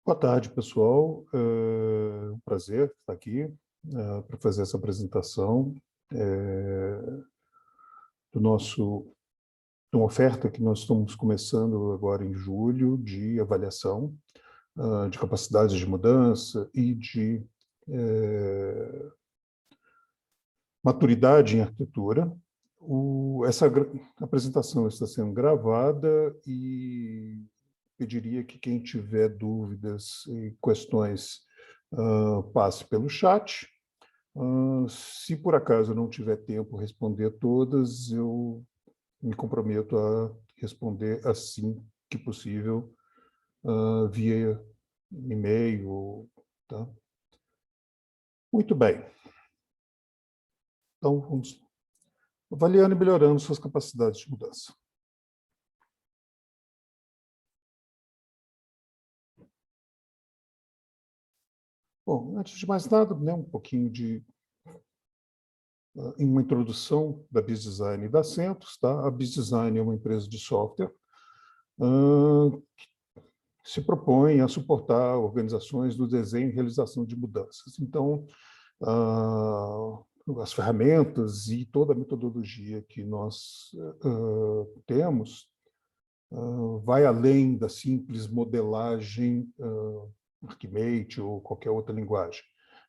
Boa tarde, pessoal. É um prazer estar aqui para fazer essa apresentação do de uma oferta que nós estamos começando agora em julho de avaliação de capacidades de mudança e de maturidade em arquitetura. Essa apresentação está sendo gravada e pediria que quem tiver dúvidas e questões passe pelo chat. Se por acaso eu não tiver tempo responder todas, eu me comprometo a responder assim que possível, via e-mail. Tá? Muito bem. Então, vamos avaliando e melhorando suas capacidades de mudança. Bom, antes de mais nada, né, um pouquinho em uma introdução da BizDesign e da Centos. Tá? A BizDesign é uma empresa de software que se propõe a suportar organizações do desenho e realização de mudanças. Então, as ferramentas e toda a metodologia que nós temos vai além da simples modelagem Archimate ou qualquer outra linguagem.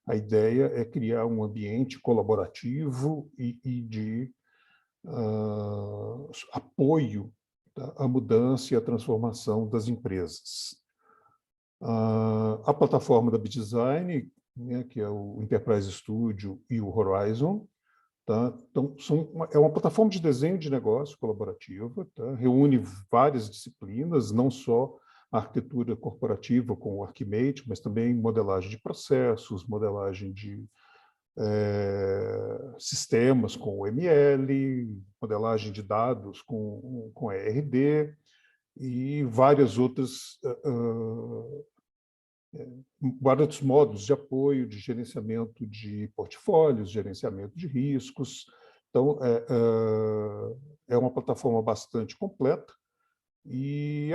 A ideia é criar um ambiente colaborativo e de apoio à mudança e à transformação das empresas. A plataforma da BizDesign, né, que é o Enterprise Studio e o Horizon, tá? Então, é uma plataforma de desenho de negócio colaborativa, tá? Reúne várias disciplinas, não só a arquitetura corporativa com o Archimate, mas também modelagem de processos, modelagem de sistemas com o ML, modelagem de dados com ERD e vários outros modos de apoio, de gerenciamento de portfólios, gerenciamento de riscos. Então, é uma plataforma bastante completa e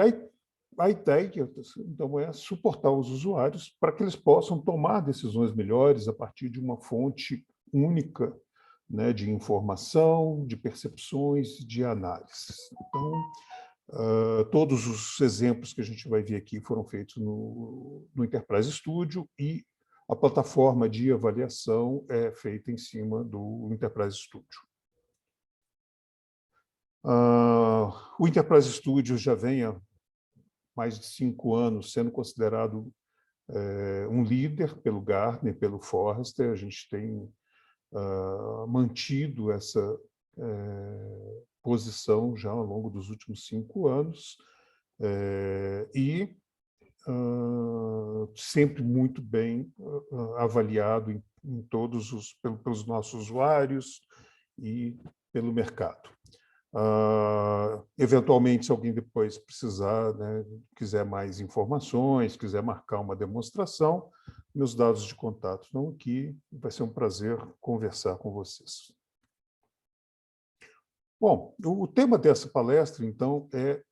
a ideia, então, é suportar os usuários para que eles possam tomar decisões melhores a partir de uma fonte única, né, de informação, de percepções, de análises. Então, todos os exemplos que a gente vai ver aqui foram feitos no Enterprise Studio e a plataforma de avaliação é feita em cima do Enterprise Studio. O Enterprise Studio já vem há mais de 5 anos sendo considerado um líder pelo Gartner, pelo Forrester. A gente tem mantido essa posição já ao longo dos últimos 5 anos e sempre muito bem avaliado em todos pelos nossos usuários e pelo mercado. Eventualmente, se alguém depois precisar, né, quiser mais informações, quiser marcar uma demonstração, meus dados de contato estão aqui. Vai ser um prazer conversar com vocês. Bom, o tema dessa palestra, então, é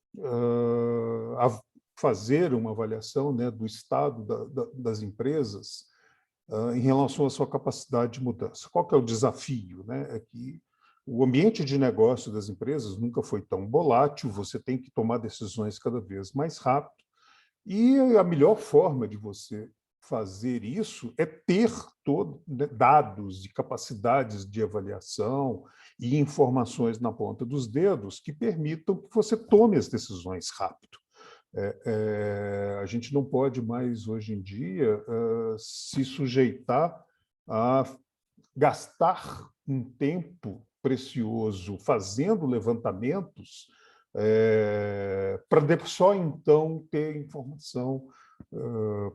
fazer uma avaliação, né, do estado das empresas em relação à sua capacidade de mudança. Qual que é o desafio? Né? É que o ambiente de negócio das empresas nunca foi tão volátil, você tem que tomar decisões cada vez mais rápido, e a melhor forma de você fazer isso é ter dados e capacidades de avaliação e informações na ponta dos dedos que permitam que você tome as decisões rápido. A gente não pode mais, hoje em dia, se sujeitar a gastar um tempo precioso fazendo levantamentos para só então ter informação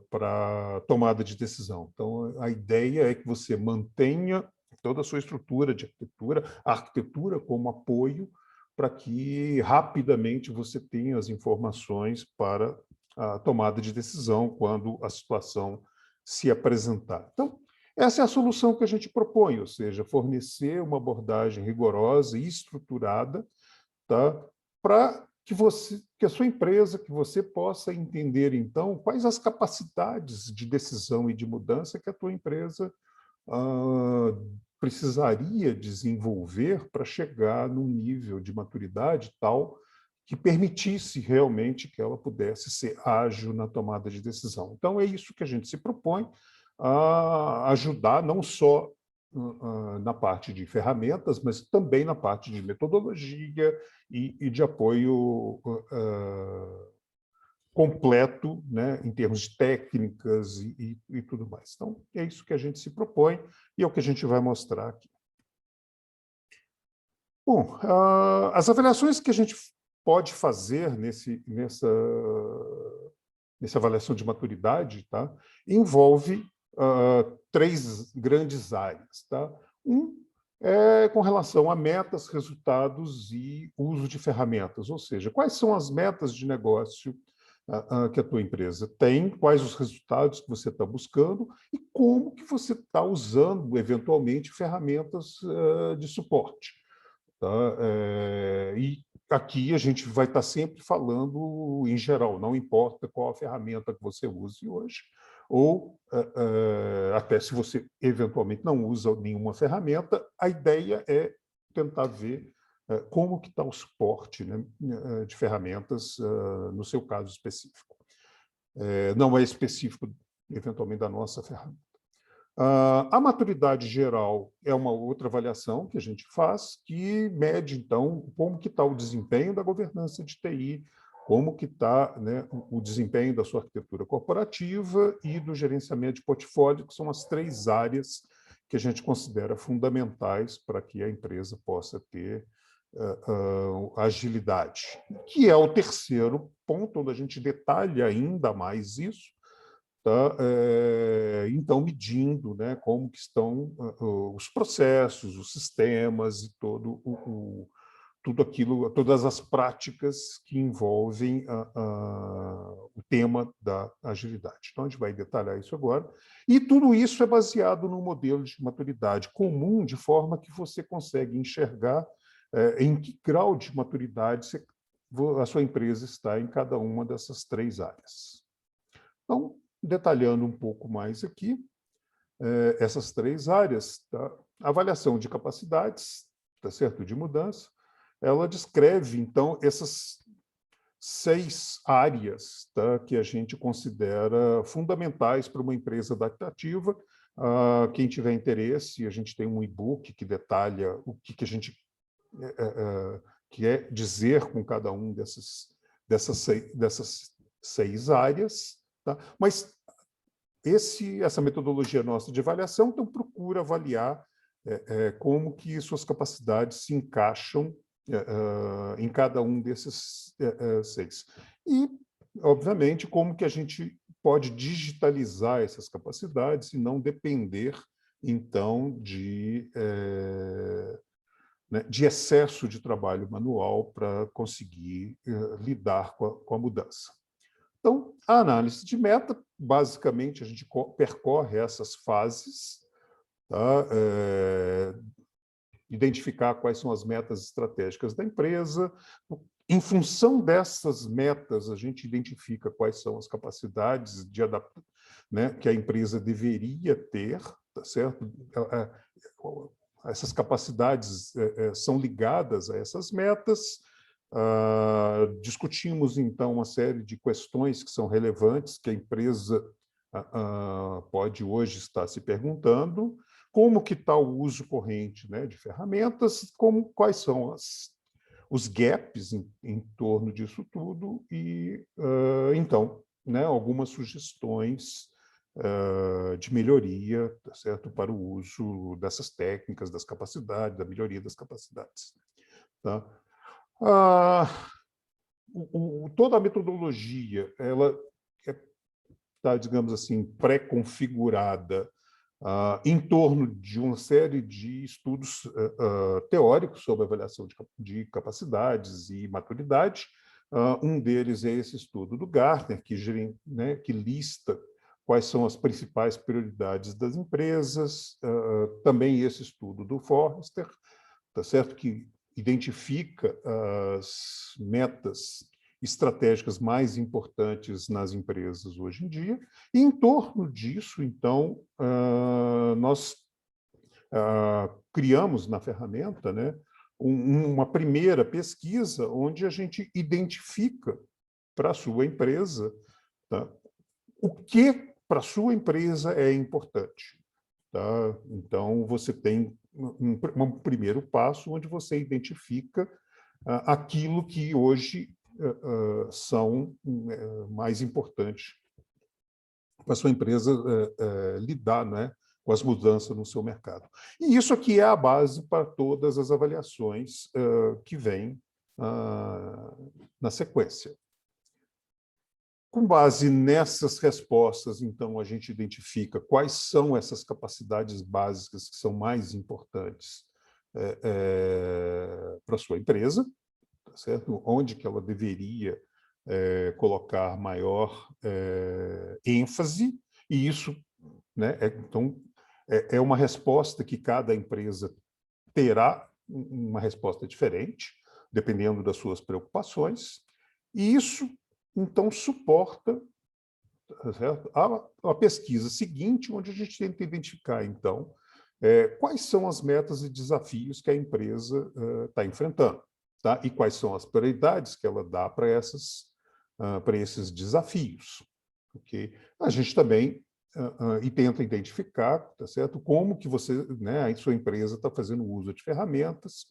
para tomada de decisão. Então, a ideia é que você mantenha toda a sua estrutura de arquitetura, a arquitetura como apoio, para que rapidamente você tenha as informações para a tomada de decisão quando a situação se apresentar. Então, essa é a solução que a gente propõe, ou seja, fornecer uma abordagem rigorosa e estruturada, tá, para que a sua empresa, que você possa entender, então, quais as capacidades de decisão e de mudança que a tua empresa precisaria desenvolver para chegar num nível de maturidade tal que permitisse realmente que ela pudesse ser ágil na tomada de decisão. Então, é isso que a gente se propõe a ajudar, não só na parte de ferramentas, mas também na parte de metodologia e de apoio completo, né, em termos de técnicas e tudo mais. Então, é isso que a gente se propõe e é o que a gente vai mostrar aqui. Bom, as avaliações que a gente pode fazer nessa avaliação de maturidade, tá, envolve três grandes áreas. Tá? É com relação a metas, resultados e uso de ferramentas, ou seja, quais são as metas de negócio que a tua empresa tem, quais os resultados que você está buscando e como que você está usando, eventualmente, ferramentas de suporte. Tá? E aqui a gente vai estar sempre falando em geral, não importa qual a ferramenta que você use hoje, ou até se você eventualmente não usa nenhuma ferramenta, a ideia é tentar ver como que está o suporte, né, de ferramentas no seu caso específico. Não é específico, eventualmente, da nossa ferramenta. A maturidade geral é uma outra avaliação que a gente faz, que mede, então, como que está o desempenho da governança de TI, como que está, né, o desempenho da sua arquitetura corporativa e do gerenciamento de portfólio, que são as três áreas que a gente considera fundamentais para que a empresa possa ter agilidade, que é o terceiro ponto, onde a gente detalha ainda mais isso, tá? Então, medindo, né, como que estão os processos, os sistemas e tudo aquilo, todas as práticas que envolvem o tema da agilidade. Então, a gente vai detalhar isso agora. E tudo isso é baseado num modelo de maturidade comum, de forma que você consegue enxergar em que grau de maturidade a sua empresa está em cada uma dessas três áreas. Então, detalhando um pouco mais aqui, essas três áreas, tá? A avaliação de capacidades, tá certo? De mudança, ela descreve, então, essas 6 áreas, tá? Que a gente considera fundamentais para uma empresa adaptativa. Quem tiver interesse, a gente tem um e-book que detalha o que a gente quer dizer com cada um dessas 6 áreas. Tá? Mas essa metodologia nossa de avaliação, então, procura avaliar como que suas capacidades se encaixam em cada um desses 6. E, obviamente, como que a gente pode digitalizar essas capacidades e não depender, então, de excesso de trabalho manual para conseguir lidar com a mudança. Então, a análise de meta, basicamente, a gente percorre essas fases, tá? Identificar quais são as metas estratégicas da empresa. Em função dessas metas, a gente identifica quais são as capacidades de adaptar, né, que a empresa deveria ter, tá certo? Essas capacidades são ligadas a essas metas. Discutimos, então, uma série de questões que são relevantes, que a empresa pode hoje estar se perguntando, como que está o uso corrente, né, de ferramentas, quais são os gaps em torno disso tudo, e, então, né, algumas sugestões de melhoria, tá certo, para o uso dessas técnicas, das capacidades, da melhoria das capacidades. Tá? Toda a metodologia ela está, digamos assim, pré-configurada em torno de uma série de estudos teóricos sobre avaliação de capacidades e maturidade. Um deles é esse estudo do Gartner, que lista quais são as principais prioridades das empresas. Também esse estudo do Forrester, tá certo? Que identifica as metas estratégicas mais importantes nas empresas hoje em dia, e em torno disso, então, nós criamos na ferramenta, né, uma primeira pesquisa onde a gente identifica para a sua empresa, tá, o que para a sua empresa é importante. Tá? Então, você tem um primeiro passo onde você identifica aquilo que hoje são mais importantes para a sua empresa lidar, né, com as mudanças no seu mercado. E isso aqui é a base para todas as avaliações que vêm na sequência. Com base nessas respostas, então, a gente identifica quais são essas capacidades básicas que são mais importantes para a sua empresa, tá certo? Onde que ela deveria colocar maior ênfase, e isso, né, então, é uma resposta que cada empresa terá uma resposta diferente, dependendo das suas preocupações, e isso, então, suporta, certo, a pesquisa seguinte, onde a gente tenta identificar, então, quais são as metas e desafios que a empresa está enfrentando, tá? E quais são as prioridades que ela dá para esses desafios. Okay? A gente também e tenta identificar, tá certo, como que você, né, a sua empresa está fazendo uso de ferramentas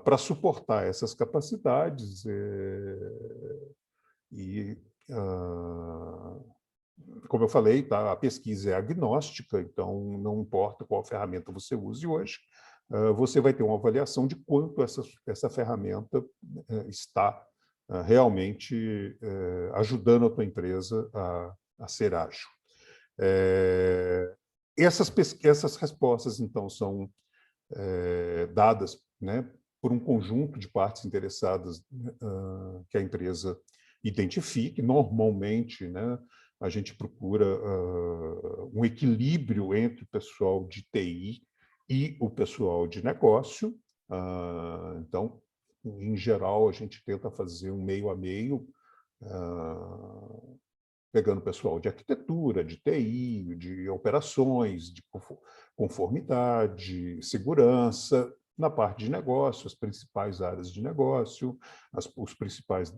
para suportar essas capacidades e como eu falei, tá, a pesquisa é agnóstica, então não importa qual ferramenta você use hoje, você vai ter uma avaliação de quanto essa ferramenta está realmente ajudando a tua empresa a ser ágil. Essas respostas, então, são dadas, né, por um conjunto de partes interessadas que a empresa identifique. Normalmente, né, a gente procura um equilíbrio entre o pessoal de TI e o pessoal de negócio. Então, em geral, a gente tenta fazer um meio a meio, pegando pessoal de arquitetura, de TI, de operações, de conformidade, segurança, na parte de negócio, as principais áreas de negócio, os principais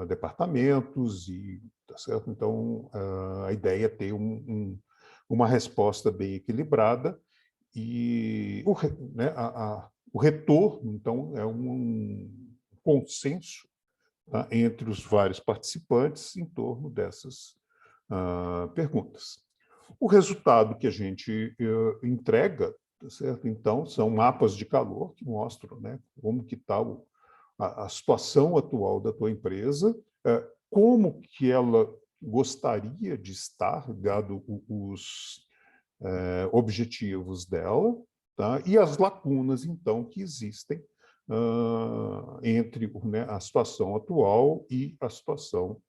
departamentos, e, tá certo? Então, a ideia é ter uma resposta bem equilibrada, e né, o retorno, então, é um consenso, tá, entre os vários participantes em torno dessas perguntas. O resultado que a gente entrega, tá certo? Então, são mapas de calor que mostram, né, como que está a situação atual da tua empresa, como que ela gostaria de estar, dado os objetivos dela, tá? E as lacunas, então, que existem entre, né, a situação atual e a situação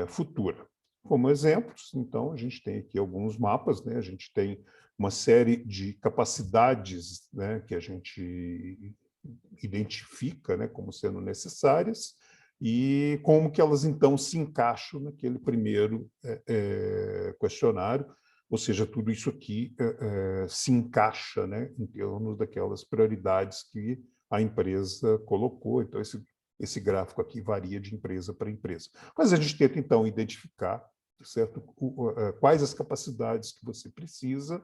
futura. Como exemplos, então, a gente tem aqui alguns mapas, né? A gente tem uma série de capacidades, né, que a gente identifica, né, como sendo necessárias, e como que elas, então, se encaixam naquele primeiro questionário, ou seja, tudo isso aqui se encaixa, né, em termos daquelas prioridades que a empresa colocou. Então, esse gráfico aqui varia de empresa para empresa. Mas a gente tenta, então, identificar, certo, quais as capacidades que você precisa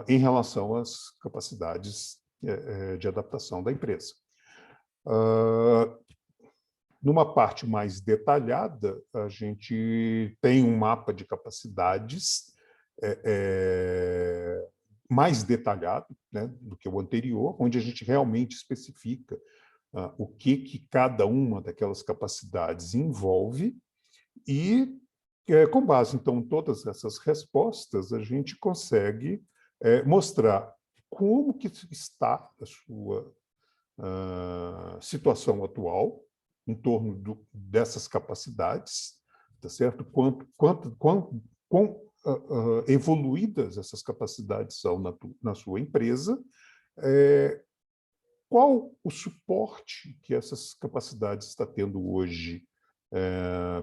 em relação às capacidades de adaptação da empresa. Numa parte mais detalhada, a gente tem um mapa de capacidades mais detalhado, né, do que o anterior, onde a gente realmente especifica o que cada uma daquelas capacidades envolve, e, com base, então, em todas essas respostas, a gente consegue mostrar como que está a sua situação atual em torno dessas capacidades, tá certo? Quão evoluídas essas capacidades são na sua empresa, qual o suporte que essas capacidades está tendo hoje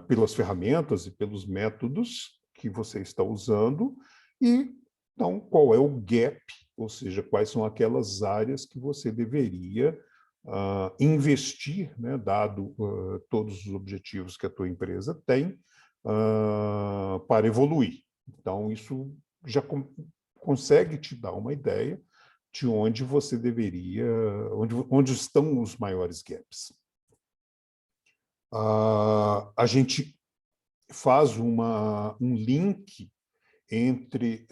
pelas ferramentas e pelos métodos que você está usando, e então qual é o gap, ou seja, quais são aquelas áreas que você deveria investir, né, dado todos os objetivos que a tua empresa tem, para evoluir. Então, isso já consegue te dar uma ideia de onde você deveria, onde estão os maiores gaps. A gente faz um link entre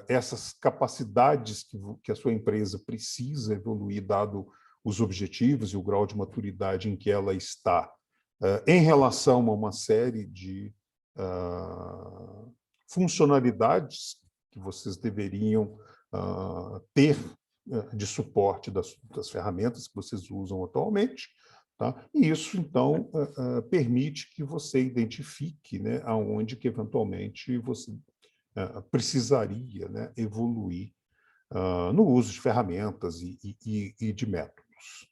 essas capacidades que a sua empresa precisa evoluir, dado os objetivos e o grau de maturidade em que ela está, em relação a uma série de funcionalidades que vocês deveriam ter de suporte das ferramentas que vocês usam atualmente. Tá? E isso, então, permite que você identifique, né, aonde que, eventualmente, você precisaria, né, evoluir no uso de ferramentas e de métodos.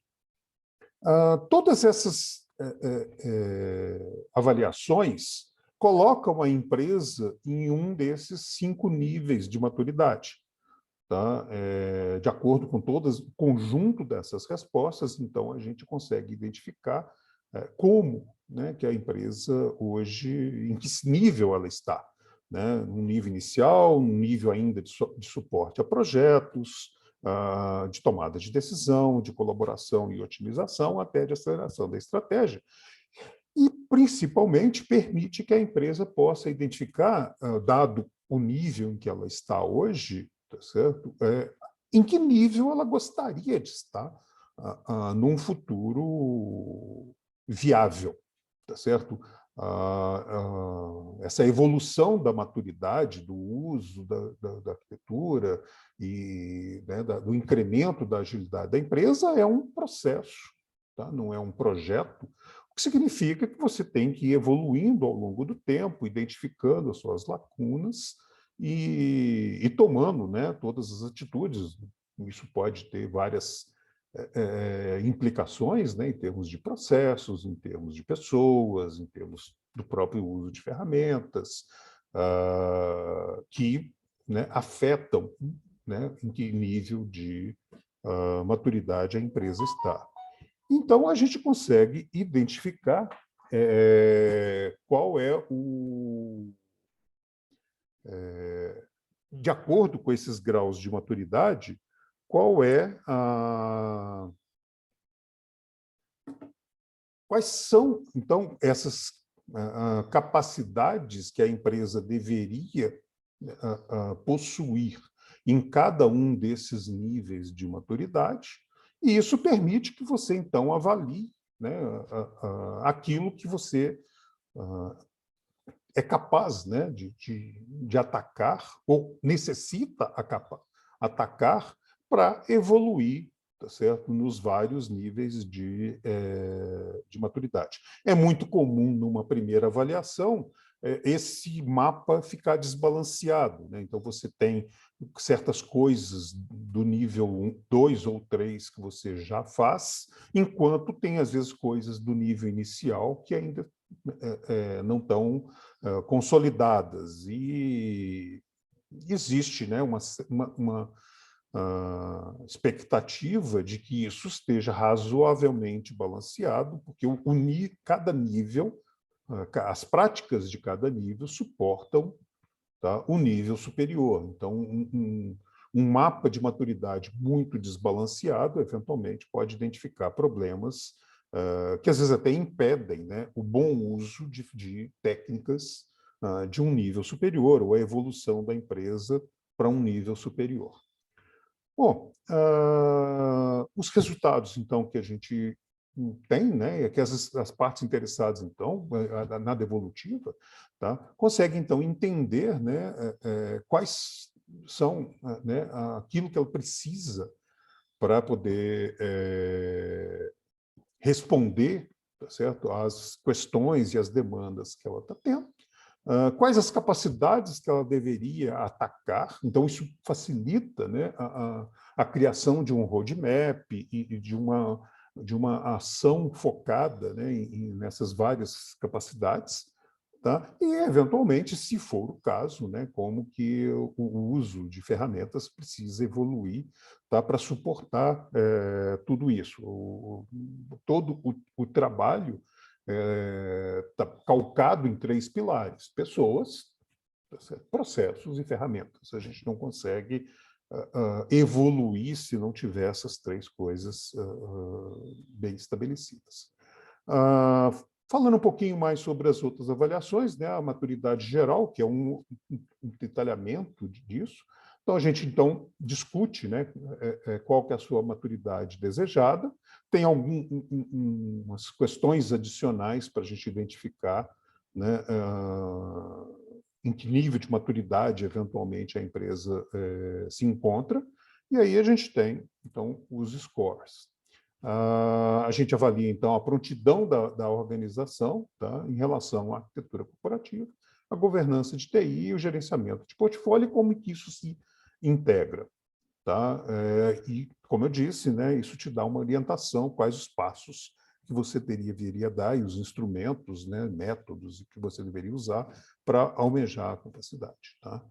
Todas essas avaliações colocam a empresa em um desses 5 níveis de maturidade. Tá? De acordo com o conjunto dessas respostas, então, a gente consegue identificar como, né, que a empresa hoje, em que nível ela está. Né? Um nível inicial, um nível ainda de suporte a projetos, de tomada de decisão, de colaboração e otimização, até de aceleração da estratégia. E, principalmente, permite que a empresa possa identificar, dado o nível em que ela está hoje, tá certo? Em que nível ela gostaria de estar num futuro viável, tá certo? Essa evolução da maturidade, do uso da arquitetura e, né, do incremento da agilidade da empresa é um processo, tá? Não é um projeto, o que significa que você tem que ir evoluindo ao longo do tempo, identificando as suas lacunas e tomando, né, todas as atitudes. Isso pode ter várias implicações, né, em termos de processos, em termos de pessoas, em termos do próprio uso de ferramentas, que, né, afetam, né, em que nível de maturidade a empresa está. Então, a gente consegue identificar qual é o... de acordo com esses graus de maturidade, qual é a... Quais são, então, essas capacidades que a empresa deveria possuir em cada um desses níveis de maturidade, e isso permite que você, então, avalie, né, aquilo que você é capaz, né, de atacar ou necessita atacar para evoluir, tá certo? Nos vários níveis de maturidade. É muito comum, numa primeira avaliação, esse mapa ficar desbalanceado, né? Então, você tem certas coisas do nível 2 ou 3 que você já faz, enquanto tem, às vezes, coisas do nível inicial que ainda não estão consolidadas. E existe, né, uma expectativa de que isso esteja razoavelmente balanceado, porque cada nível, as práticas de cada nível suportam, tá, o nível superior. Então, um mapa de maturidade muito desbalanceado, eventualmente, pode identificar problemas que, às vezes, até impedem, né, o bom uso de técnicas de um nível superior, ou a evolução da empresa para um nível superior. Bom, os resultados, então, que a gente tem, né, é que as partes interessadas, então, na devolutiva, tá, conseguem, então, entender, né, quais são, né, aquilo que ela precisa para poder responder, tá certo, às questões e às demandas que ela está tendo, Quais as capacidades que ela deveria atacar. Então, isso facilita, né, a criação de um roadmap e de uma ação focada, né, nessas várias capacidades, tá? E, eventualmente, se for o caso, né, como que o uso de ferramentas precisa evoluir, tá, para suportar tudo isso. Todo o trabalho está calcado em 3 pilares: pessoas, processos e ferramentas. A gente não consegue evoluir se não tiver essas 3 coisas bem estabelecidas. Falando um pouquinho mais sobre as outras avaliações, né, a maturidade geral, que é um detalhamento disso. Então, a gente discute, né, qual que é a sua maturidade desejada. Tem algumas questões adicionais para a gente identificar, né, em que nível de maturidade, eventualmente, a empresa se encontra. E aí a gente tem, então, os scores. A gente avalia, então, a prontidão da organização, tá, em relação à arquitetura corporativa, a governança de TI e o gerenciamento de portfólio, e como que isso se integra. Tá? E, como eu disse, né, isso te dá uma orientação, quais os passos que você viria dar e os instrumentos, né, métodos que você deveria usar para almejar a capacidade. Tá?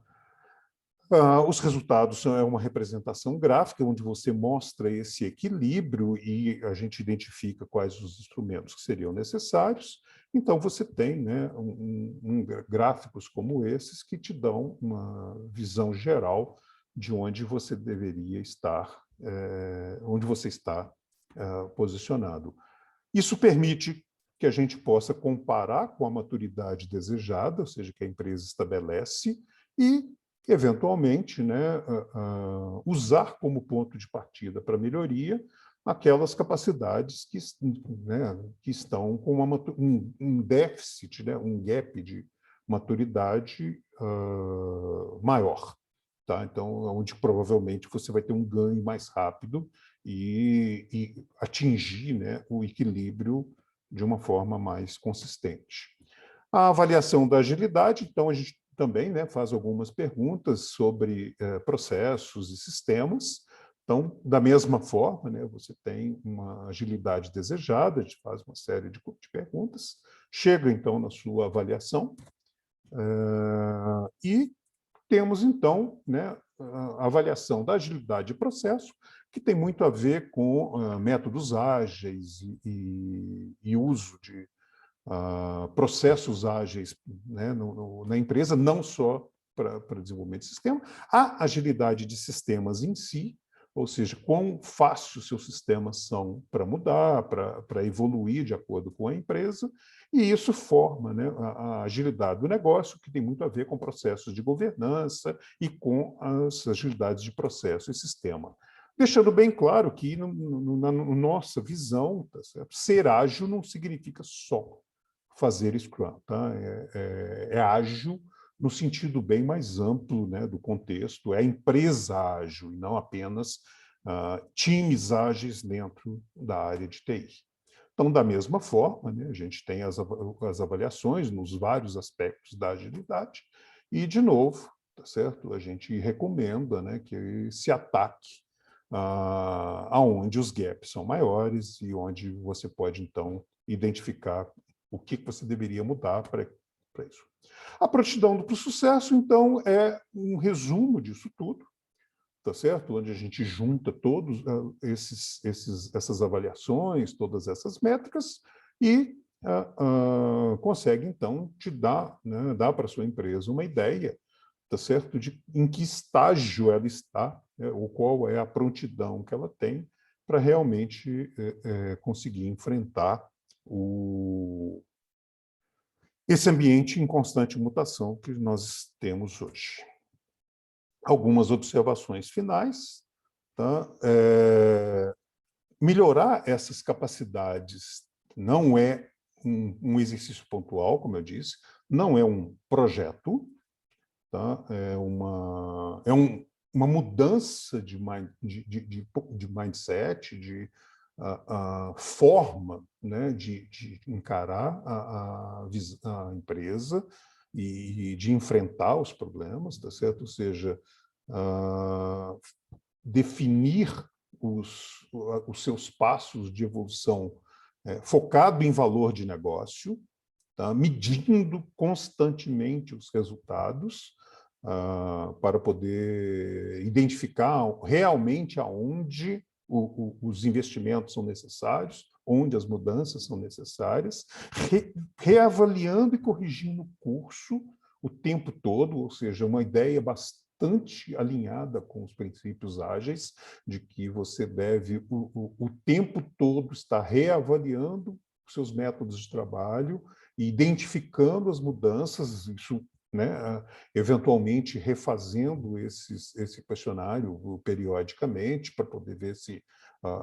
Os resultados são uma representação gráfica, onde você mostra esse equilíbrio e a gente identifica quais os instrumentos que seriam necessários. Então, você tem, né, gráficos como esses que te dão uma visão geral de onde você deveria estar, onde você está posicionado. Isso permite que a gente possa comparar com a maturidade desejada, ou seja, que a empresa estabelece, e, eventualmente, né, usar como ponto de partida para melhoria aquelas capacidades né, que estão com um déficit, né, um gap de maturidade maior. Tá? Então, onde provavelmente você vai ter um ganho mais rápido e atingir, né, o equilíbrio de uma forma mais consistente. A avaliação da agilidade, então, a gente também, né, faz algumas perguntas sobre processos e sistemas. Então, da mesma forma, né, você tem uma agilidade desejada, a gente faz uma série de perguntas, chega, então, na sua avaliação, e temos, então, né, a avaliação da agilidade de processo, que tem muito a ver com métodos ágeis e uso de processos ágeis, né, na empresa, não só para desenvolvimento de sistema. A agilidade de sistemas em si, ou seja, quão fácil seus sistemas são para mudar, para evoluir de acordo com a empresa, e isso forma, né, a agilidade do negócio, que tem muito a ver com processos de governança e com as agilidades de processo e sistema. Deixando bem claro que, na nossa visão, tá certo? Ser ágil não significa só fazer Scrum. Tá? É ágil no sentido bem mais amplo, né, do contexto, é a empresa ágil, e não apenas times ágeis dentro da área de TI. Então, da mesma forma, né, a gente tem as avaliações nos vários aspectos da agilidade, e, de novo, tá certo? A gente recomenda, né, que se ataque aonde os gaps são maiores e onde você pode, então, identificar o que você deveria mudar para isso. A prontidão para o sucesso, então, é um resumo disso tudo, tá certo? Onde a gente junta todos essas avaliações, todas essas métricas e consegue, então, te dar, né, dar para a sua empresa uma ideia, tá certo? De em que estágio ela está, né, ou qual é a prontidão que ela tem para realmente conseguir enfrentar esse ambiente em constante mutação que nós temos hoje. Algumas observações finais. Tá? Melhorar essas capacidades não é um exercício pontual, como eu disse, não é um projeto, tá? É uma mudança de mindset, de forma, né, de encarar a empresa, e de enfrentar os problemas, tá certo? Ou seja, definir os seus passos de evolução focado em valor de negócio, tá? Medindo constantemente os resultados para poder identificar realmente aonde os investimentos são necessários, onde as mudanças são necessárias, reavaliando e corrigindo o curso o tempo todo, ou seja, uma ideia bastante alinhada com os princípios ágeis, de que você deve, o tempo todo, estar reavaliando os seus métodos de trabalho e identificando as mudanças, isso, né, eventualmente refazendo esse questionário periodicamente para poder ver se,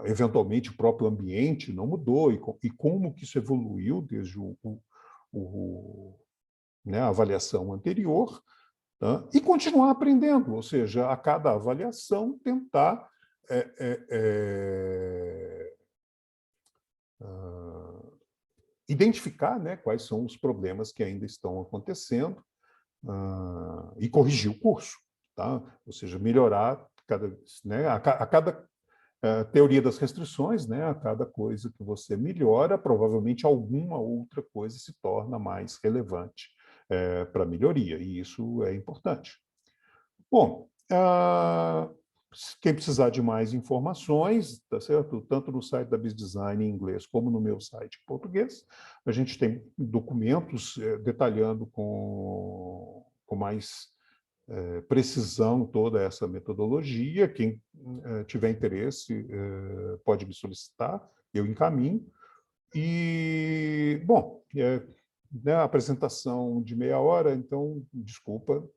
eventualmente, o próprio ambiente não mudou e como que isso evoluiu desde né, a avaliação anterior, tá? E continuar aprendendo, ou seja, a cada avaliação tentar identificar, né, quais são os problemas que ainda estão acontecendo e corrigir o curso, tá? Ou seja, melhorar né, a cada teoria das restrições, né, a cada coisa que você melhora, provavelmente alguma outra coisa se torna mais relevante para a melhoria, e isso é importante. Bom, quem precisar de mais informações, tá certo? Tanto no site da BizDesign em inglês como no meu site em português, a gente tem documentos detalhando com mais precisão toda essa metodologia. Quem tiver interesse pode me solicitar, eu encaminho. E, bom, né, a apresentação de meia hora, então, desculpa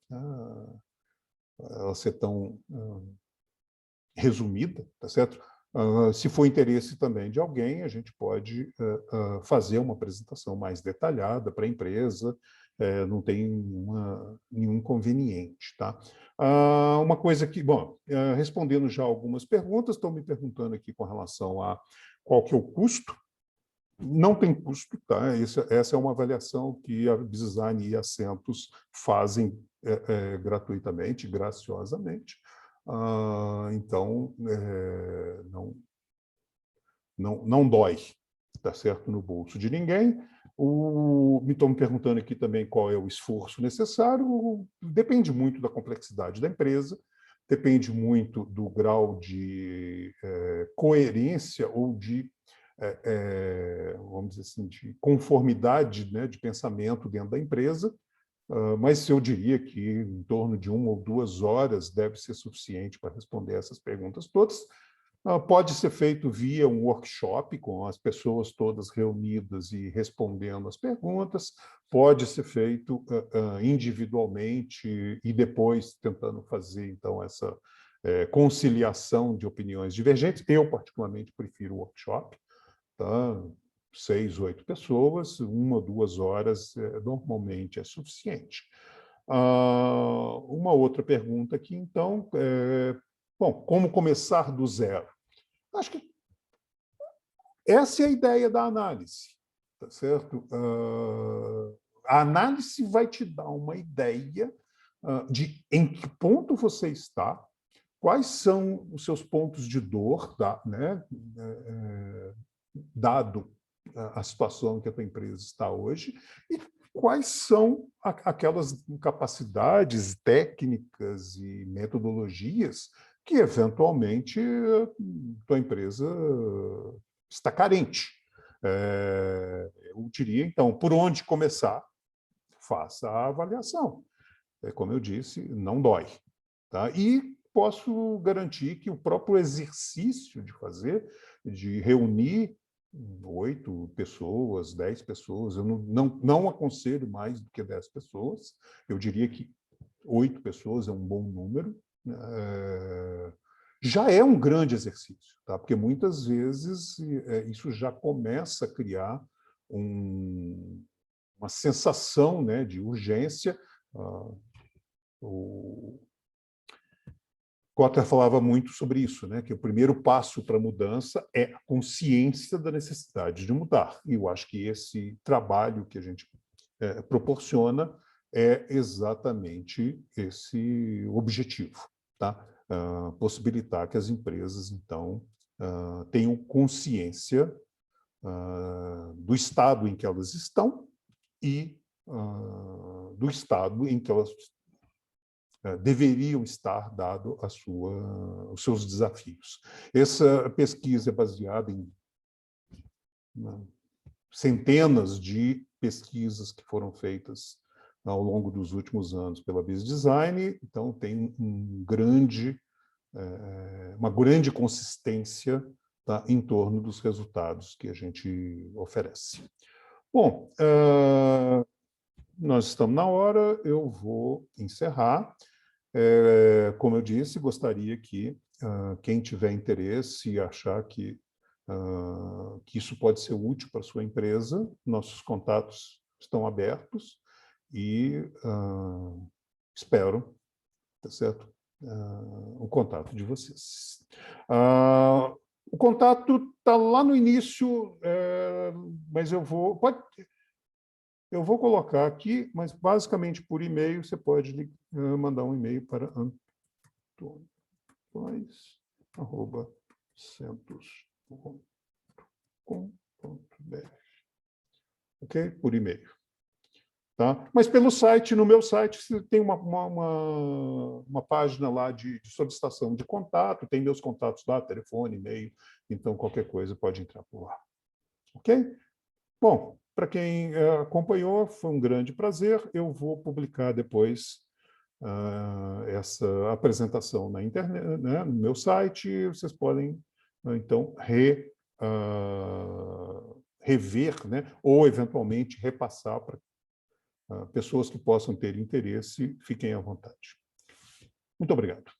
ela ser tão resumida, tá certo? Se for interesse também de alguém, a gente pode fazer uma apresentação mais detalhada para a empresa, não tem nenhum inconveniente, tá? Uma coisa que, bom, respondendo já algumas perguntas, estão me perguntando aqui com relação a qual que é o custo. Não tem custo, tá? Essa é uma avaliação que a BizDesign e a Centos fazem gratuitamente, graciosamente. Então, não dói, tá certo, no bolso de ninguém. Me estão me perguntando aqui também qual é o esforço necessário. Depende muito da complexidade da empresa, depende muito do grau de coerência ou de vamos dizer assim, de conformidade, né, de pensamento dentro da empresa, mas eu diria que em torno de 1 ou 2 horas deve ser suficiente para responder essas perguntas todas. Pode ser feito via um workshop, com as pessoas todas reunidas e respondendo as perguntas, pode ser feito individualmente e depois tentando fazer, então, essa conciliação de opiniões divergentes. Eu, particularmente, prefiro o workshop, tá? 6, 8 pessoas, 1 ou 2 horas normalmente é suficiente. Uma outra pergunta aqui, então, bom, como começar do zero? Acho que essa é a ideia da análise, tá certo? A análise vai te dar uma ideia de em que ponto você está, quais são os seus pontos de dor, né? Dado a situação que a tua empresa está hoje, e quais são aquelas capacidades técnicas e metodologias que, eventualmente, a tua empresa está carente. Eu diria, então, por onde começar? Faça a avaliação. Como eu disse, não dói. Tá? E posso garantir que o próprio exercício de reunir 8 pessoas, 10 pessoas, eu não aconselho mais do que 10 pessoas, eu diria que 8 pessoas é um bom número, já é um grande exercício, tá? Porque muitas vezes isso já começa a criar uma sensação, né, de urgência. O Kotler falava muito sobre isso, né? Que o primeiro passo para a mudança é a consciência da necessidade de mudar. E eu acho que esse trabalho que a gente proporciona é exatamente esse objetivo, tá? Possibilitar que as empresas, então, tenham consciência do estado em que elas estão e do estado em que elas deveriam estar, dado os seus desafios. Essa pesquisa é baseada em centenas de pesquisas que foram feitas ao longo dos últimos anos pela Biz Design, então tem uma grande consistência, tá, em torno dos resultados que a gente oferece. Bom, nós estamos na hora, eu vou encerrar. Como eu disse, gostaria que quem tiver interesse e achar que isso pode ser útil para a sua empresa, nossos contatos estão abertos e espero, tá certo? O contato de vocês. O contato está lá no início, mas eu vou colocar aqui, mas basicamente por e-mail, você pode mandar um e-mail para antonio.santos.com.br. Ok? Por e-mail. Tá? Mas pelo site, no meu site, tem uma página lá de solicitação de contato, tem meus contatos lá, telefone, e-mail, então qualquer coisa pode entrar por lá. Ok? Bom, para quem acompanhou, foi um grande prazer. Eu vou publicar depois essa apresentação na internet, né, no meu site. Vocês podem, então, rever, né, ou, eventualmente, repassar para pessoas que possam ter interesse. Fiquem à vontade. Muito obrigado.